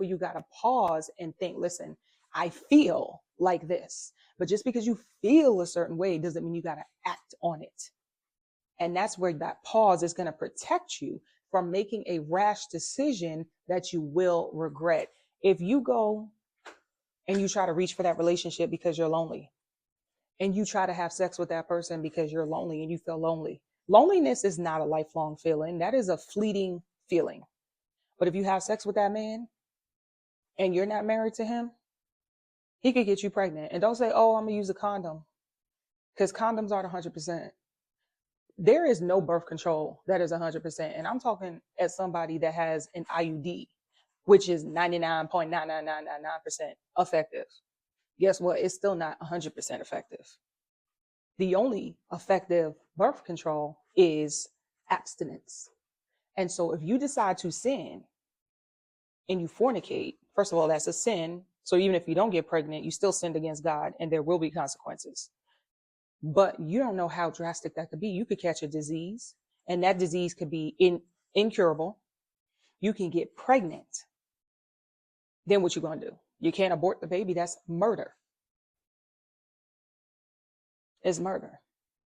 where you got to pause and think, listen, I feel like this. But just because you feel a certain way doesn't mean you got to act on it. And that's where that pause is going to protect you from making a rash decision that you will regret. If you go and you try to reach for that relationship because you're lonely, and you try to have sex with that person because you're lonely and you feel lonely, loneliness is not a lifelong feeling. That is a fleeting feeling. But if you have sex with that man and you're not married to him, he could get you pregnant. And don't say, oh, I'm going to use a condom, because condoms aren't 100%. There is no birth control that is 100%. And I'm talking as somebody that has an IUD, which is 99.99999% effective. Guess what? It's still not 100% effective. The only effective birth control is abstinence. And so if you decide to sin and you fornicate, first of all, that's a sin. So even if you don't get pregnant, you still sinned against God and there will be consequences. But you don't know how drastic that could be. You could catch a disease and that disease could be incurable. You can get pregnant. Then what you going to do? You can't abort the baby. That's murder. It's murder.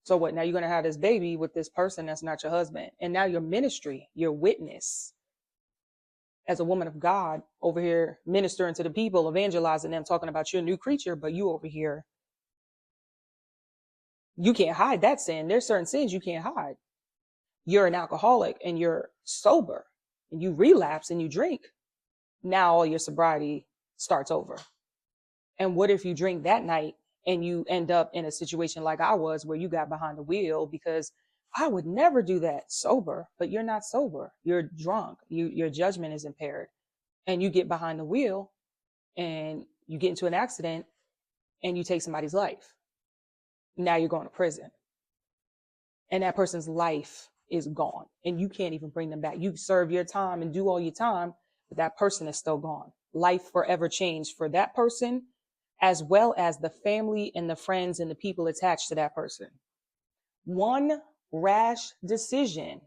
So what? Now you're going to have this baby with this person that's not your husband. And now your ministry, your witness as a woman of God over here ministering to the people, evangelizing them, talking about your new creature, but you over here, you can't hide that sin. There's certain sins you can't hide. You're an alcoholic and you're sober and you relapse and you drink. Now all your sobriety starts over. And what if you drink that night and you end up in a situation like I was, where you got behind the wheel? Because I would never do that sober, but you're not sober. You're drunk. Your judgment is impaired. And you get behind the wheel and you get into an accident and you take somebody's life. Now you're going to prison. And that person's life is gone. And you can't even bring them back. You serve your time and do all your time, but that person is still gone. Life forever changed for that person, as well as the family and the friends and the people attached to that person. One rash decision,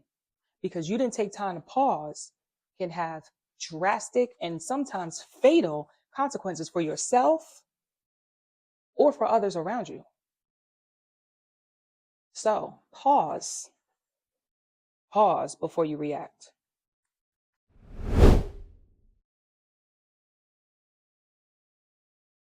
because you didn't take time to pause, can have drastic and sometimes fatal consequences for yourself or for others around you. So pause before you react.